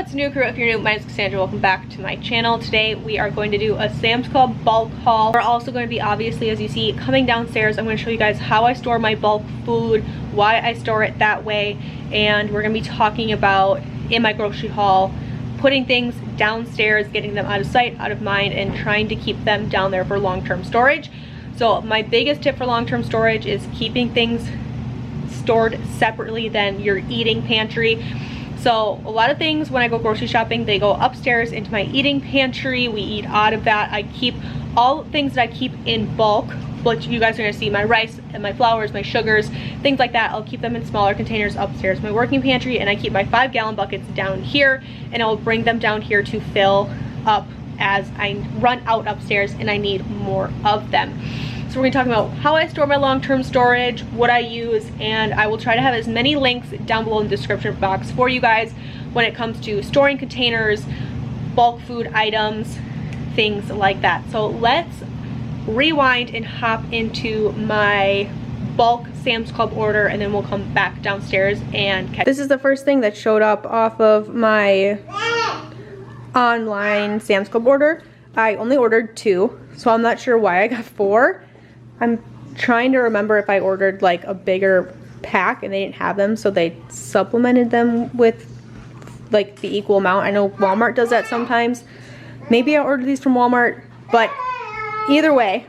What's new, crew? If you're new, my name is Cassandra. Welcome back to my channel. Today we are going to do a Sam's Club bulk haul. We're also going to be, obviously, as you see, coming downstairs. I'm going to show you guys how I store my bulk food, why I store it that way, and we're going to be talking about, in my grocery haul, putting things downstairs, getting them out of sight, out of mind, and trying to keep them down there for long-term storage. So my biggest tip for long-term storage is keeping things stored separately than your eating pantry. So a lot of things when I go grocery shopping, they go upstairs into my eating pantry. We eat out of that. I keep all things that I keep in bulk, but you guys are gonna see my rice and my flours, my sugars, things like that. I'll keep them in smaller containers upstairs, my working pantry, and I keep my 5-gallon buckets down here, and I'll bring them down here to fill up as I run out upstairs and I need more of them. So we're going to talk about how I store my long-term storage, what I use, and I will try to have as many links down below in the description box for you guys when it comes to storing containers, bulk food items, things like that. So let's rewind and hop into my bulk Sam's Club order, and then we'll come back downstairs and catch. This is the first thing that showed up off of my online Sam's Club order. I only ordered 2, so I'm not sure why I got 4. I'm trying to remember if I ordered like a bigger pack and they didn't have them, so they supplemented them with like the equal amount. I know Walmart does that sometimes. Maybe I ordered these from Walmart, but either way,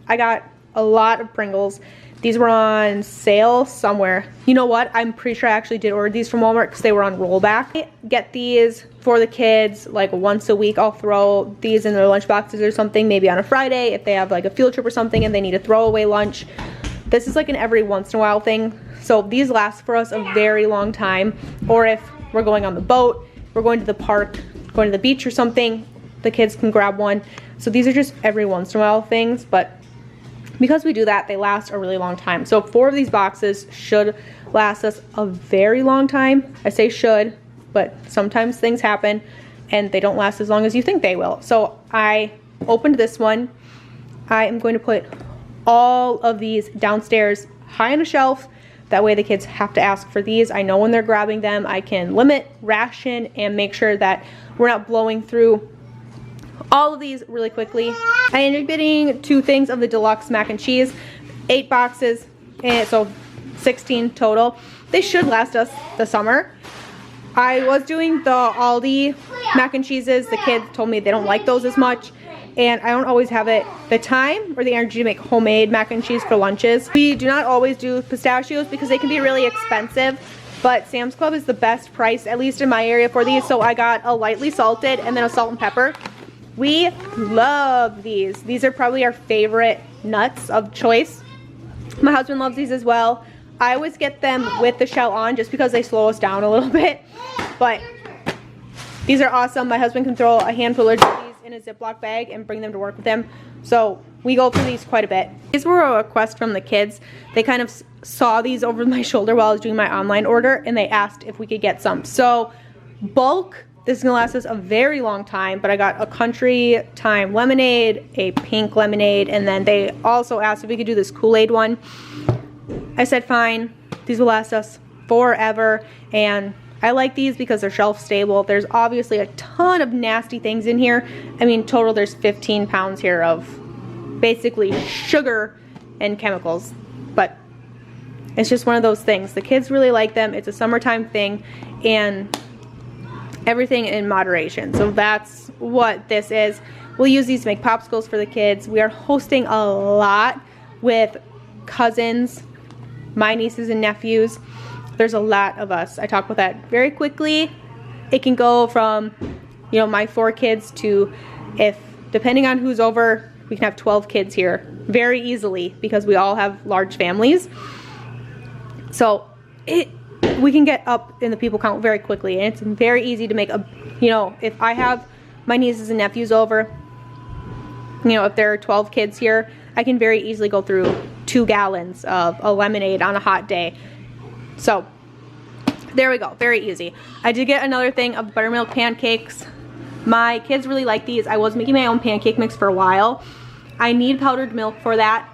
I got a lot of Pringles. These were on sale somewhere. You know what? I'm pretty sure I actually did order these from Walmart because they were on rollback. I get these for the kids like once a week. I'll throw these in their lunch boxes or something, maybe on a Friday if they have like a field trip or something and they need a throwaway lunch. This is like an every once in a while thing. So these last for us a very long time. Or if we're going on the boat, we're going to the park, going to the beach or something, the kids can grab one. So these are just every once in a while things, but because we do that, they last a really long time. So 4 of these boxes should last us a very long time. I say should, but sometimes things happen and they don't last as long as you think they will. So I opened this one. I am going to put all of these downstairs high on a shelf. That way the kids have to ask for these. I know when they're grabbing them, I can limit, ration, and make sure that we're not blowing through all of these really quickly. I ended up getting 2 things of the deluxe mac and cheese, 8 boxes, and so 16 total. They should last us the summer. I was doing the Aldi mac and cheeses. The kids told me they don't like those as much, and I don't always have the time or the energy to make homemade mac and cheese for lunches. We do not always do pistachios because they can be really expensive, but Sam's Club is the best price, at least in my area, for these. So I got a lightly salted and then a salt and pepper. We love these. These are probably our favorite nuts of choice. My husband loves these as well. I always get them with the shell on just because they slow us down a little bit. But these are awesome. My husband can throw a handful of these in a Ziploc bag and bring them to work with him. So we go through these quite a bit. These were a request from the kids. They kind of saw these over my shoulder while I was doing my online order, and they asked if we could get some. So bulk. This is gonna last us a very long time, but I got a country time lemonade, a pink lemonade, and then they also asked if we could do this Kool-Aid one. I said fine, these will last us forever, and I like these because they're shelf stable. There's obviously a ton of nasty things in here. I mean, total there's 15 pounds here of basically sugar and chemicals, but it's just one of those things. The kids really like them. It's a summertime thing, and everything in moderation. So that's what this is. We'll use these to make popsicles for the kids. We are hosting a lot with cousins, my nieces and nephews. There's a lot of us. I talk about that very quickly. It can go from, you know, my 4 kids to, if depending on who's over, we can have 12 kids here very easily because we all have large families. So we can get up in the people count very quickly, and it's very easy to make a, you know, if I have my nieces and nephews over, you know, if there are 12 kids here, I can very easily go through 2 gallons of a lemonade on a hot day. So there we go, very easy. I did get another thing of buttermilk pancakes. My kids really like these. I was making my own pancake mix for a while. I need powdered milk for that.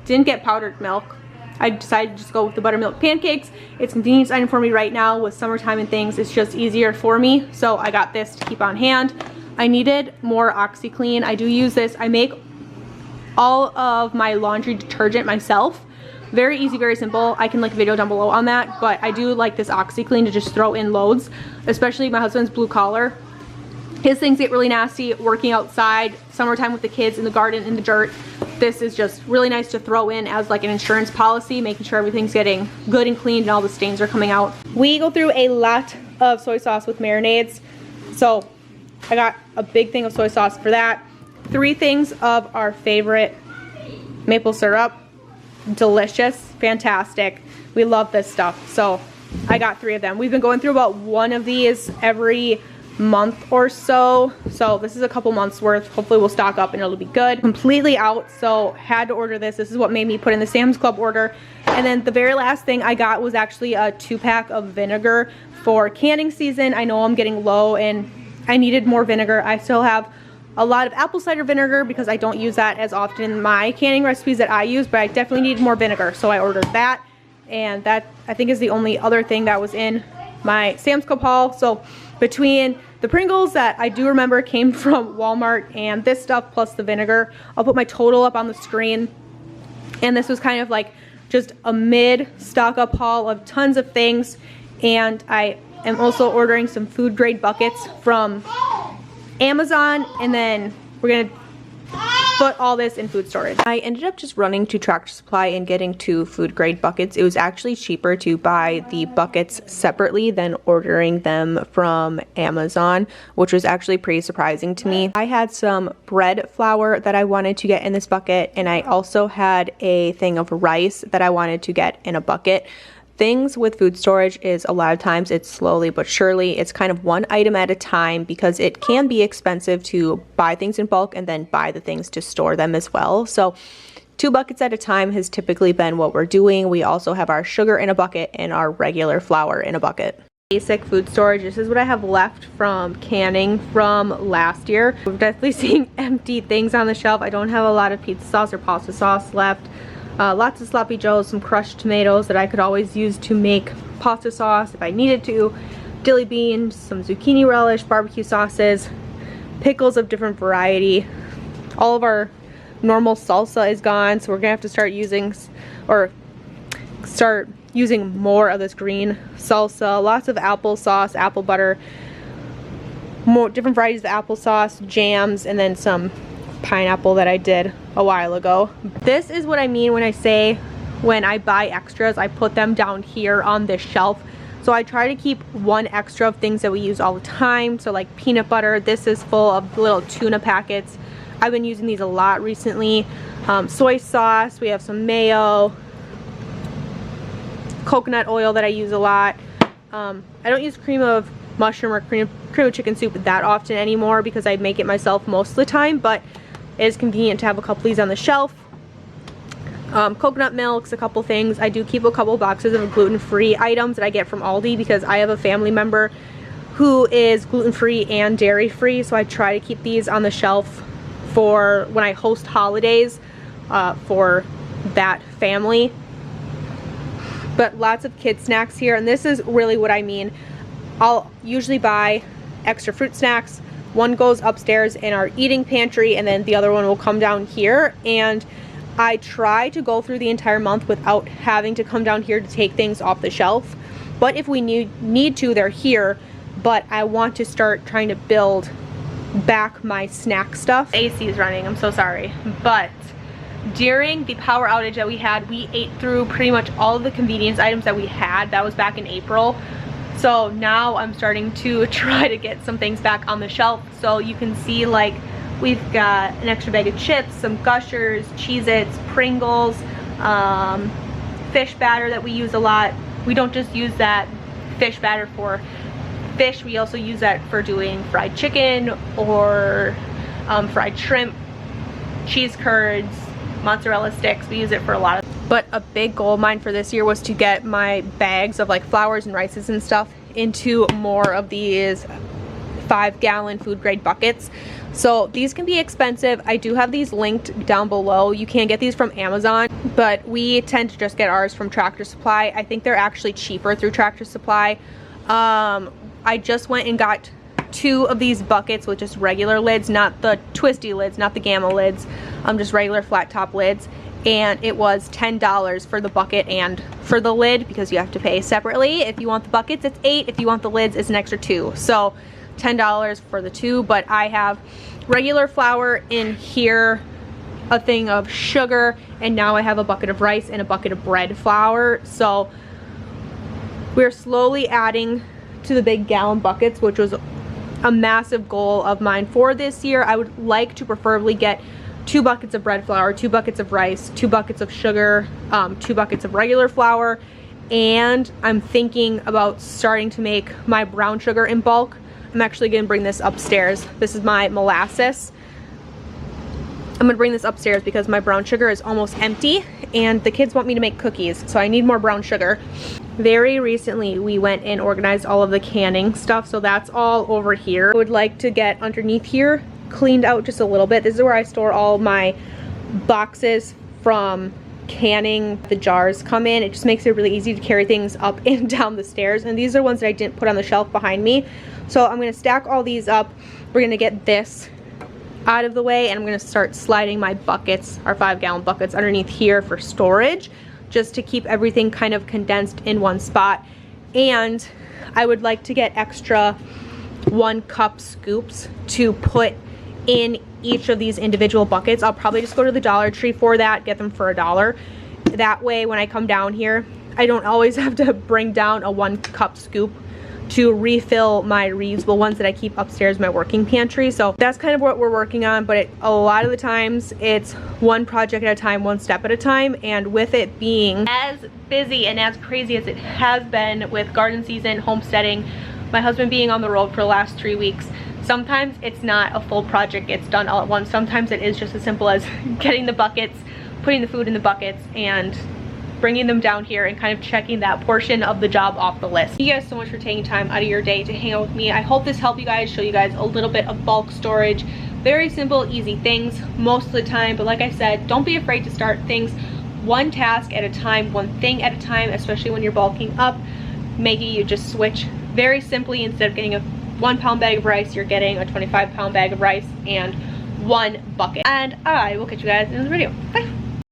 Didn't get powdered milk. I decided to just go with the buttermilk pancakes. It's a convenience item for me right now with summertime and things. It's just easier for me. So I got this to keep on hand. I needed more OxyClean. I do use this. I make all of my laundry detergent myself. Very easy, very simple. I can link a video down below on that, but I do like this OxyClean to just throw in loads, especially my husband's blue collar. His things get really nasty working outside, summertime with the kids in the garden, in the dirt. This is just really nice to throw in as like an insurance policy, making sure everything's getting good and cleaned and all the stains are coming out. We go through a lot of soy sauce with marinades, so I got a big thing of soy sauce for that. 3 things of our favorite maple syrup. Delicious, fantastic. We love this stuff, so I got 3 of them. We've been going through about 1 of these every month or so, so this is a couple months worth. Hopefully we'll stock up and it'll be good. Completely out, so had to order this. This is what made me put in the Sam's Club order. And then the very last thing I got was actually a 2-pack of vinegar for canning season. I know I'm getting low and I needed more vinegar. I still have a lot of apple cider vinegar because I don't use that as often in my canning recipes that I use, but I definitely needed more vinegar, so I ordered that. And that, I think, is the only other thing that was in my Sam's Club haul. So between the Pringles that I do remember came from Walmart and this stuff plus the vinegar, I'll put my total up on the screen. And this was kind of like just a mid stock up haul of tons of things. And I am also ordering some food grade buckets from Amazon, and then we're gonna put all this in food storage. I ended up just running to Tractor Supply and getting 2 food grade buckets. It was actually cheaper to buy the buckets separately than ordering them from Amazon, which was actually pretty surprising to me. I had some bread flour that I wanted to get in this bucket, and I also had a thing of rice that I wanted to get in a bucket. Things with food storage is a lot of times it's slowly but surely. It's kind of 1 item at a time because it can be expensive to buy things in bulk and then buy the things to store them as well. So 2 buckets at a time has typically been what we're doing. We also have our sugar in a bucket and our regular flour in a bucket. Basic food storage. This is what I have left from canning from last year. We're definitely seeing empty things on the shelf. I don't have a lot of pizza sauce or pasta sauce left. Lots of sloppy joes, some crushed tomatoes that I could always use to make pasta sauce if I needed to, dilly beans, some zucchini relish, barbecue sauces, pickles of different variety. All of our normal salsa is gone, so we're gonna have to start using more of this green salsa. Lots of applesauce, apple butter, more different varieties of applesauce, jams, and then some pineapple that I did a while ago. This is what I mean when I say when I buy extras, I put them down here on this shelf. So I try to keep 1 extra of things that we use all the time. So like peanut butter, this is full of little tuna packets. I've been using these a lot recently. Soy sauce, we have some mayo, coconut oil that I use a lot. I don't use cream of mushroom or cream of chicken soup that often anymore because I make it myself most of the time, but it is convenient to have a couple of these on the shelf. Coconut milks, a couple things. I do keep a couple boxes of gluten-free items that I get from Aldi because I have a family member who is gluten-free and dairy-free, so I try to keep these on the shelf for when I host holidays for that family. But lots of kid snacks here, and this is really what I mean. I'll usually buy extra fruit snacks. 1 goes upstairs in our eating pantry, and then the other one will come down here. And I try to go through the entire month without having to come down here to take things off the shelf. But if we need to, they're here. But I want to start trying to build back my snack stuff. AC is running, I'm so sorry. But during the power outage that we had, we ate through pretty much all of the convenience items that we had. That was back in April. So now I'm starting to try to get some things back on the shelf. So you can see, like, we've got an extra bag of chips, some Gushers, Cheez-Its, Pringles, fish batter that we use a lot. We don't just use that fish batter for fish, we also use that for doing fried chicken or fried shrimp, cheese curds, mozzarella sticks. We use it for a lot of. But a big goal of mine for this year was to get my bags of like flours and rices and stuff into more of these 5-gallon food grade buckets. So these can be expensive. I do have these linked down below. You can get these from Amazon, but we tend to just get ours from Tractor Supply. I think they're actually cheaper through Tractor Supply. I just went and got 2 of these buckets with just regular lids, not the twisty lids, not the gamma lids, just regular flat top lids. And it was $10 for the bucket and for the lid, because you have to pay separately. If you want the buckets, it's $8. If you want the lids, it's an extra $2. So $10 for the 2, but I have regular flour in here, a thing of sugar, and now I have a bucket of rice and a bucket of bread flour. So we're slowly adding to the big gallon buckets, which was a massive goal of mine for this year. I would like to preferably get 2 buckets of bread flour, 2 buckets of rice, 2 buckets of sugar, 2 buckets of regular flour, and I'm thinking about starting to make my brown sugar in bulk. I'm actually gonna bring this upstairs. This is my molasses. I'm gonna bring this upstairs because my brown sugar is almost empty and the kids want me to make cookies, so I need more brown sugar. Very recently we went and organized all of the canning stuff, so that's all over here. I would like to get underneath here cleaned out just a little bit. This is where I store all my boxes from canning. The jars come in. It just makes it really easy to carry things up and down the stairs, and these are ones that I didn't put on the shelf behind me. So I'm going to stack all these up. We're going to get this out of the way, and I'm going to start sliding my buckets, our 5-gallon buckets, underneath here for storage, just to keep everything kind of condensed in one spot. And I would like to get extra 1-cup scoops to put in each of these individual buckets. I'll probably just go to the Dollar Tree for that, get them for $1. That way when I come down here, I don't always have to bring down a 1-cup scoop to refill my reusable ones that I keep upstairs in my working pantry. So that's kind of what we're working on, but a lot of the times it's one project at a time, one step at a time. And with it being as busy and as crazy as it has been with garden season, homesteading, my husband being on the road for the last 3 weeks, sometimes it's not a full project gets done all at once. Sometimes it is just as simple as getting the buckets, putting the food in the buckets, and bringing them down here and kind of checking that portion of the job off the list. Thank you guys so much for taking time out of your day to hang out with me. I hope this helped you guys, show you guys a little bit of bulk storage. Very simple, easy things most of the time, but like I said, don't be afraid to start things one task at a time, one thing at a time, especially when you're bulking up. Maybe you just switch very simply. Instead of getting a 1-pound bag of rice, you're getting a 25-pound bag of rice and 1 bucket. And I will catch you guys in the video. Bye.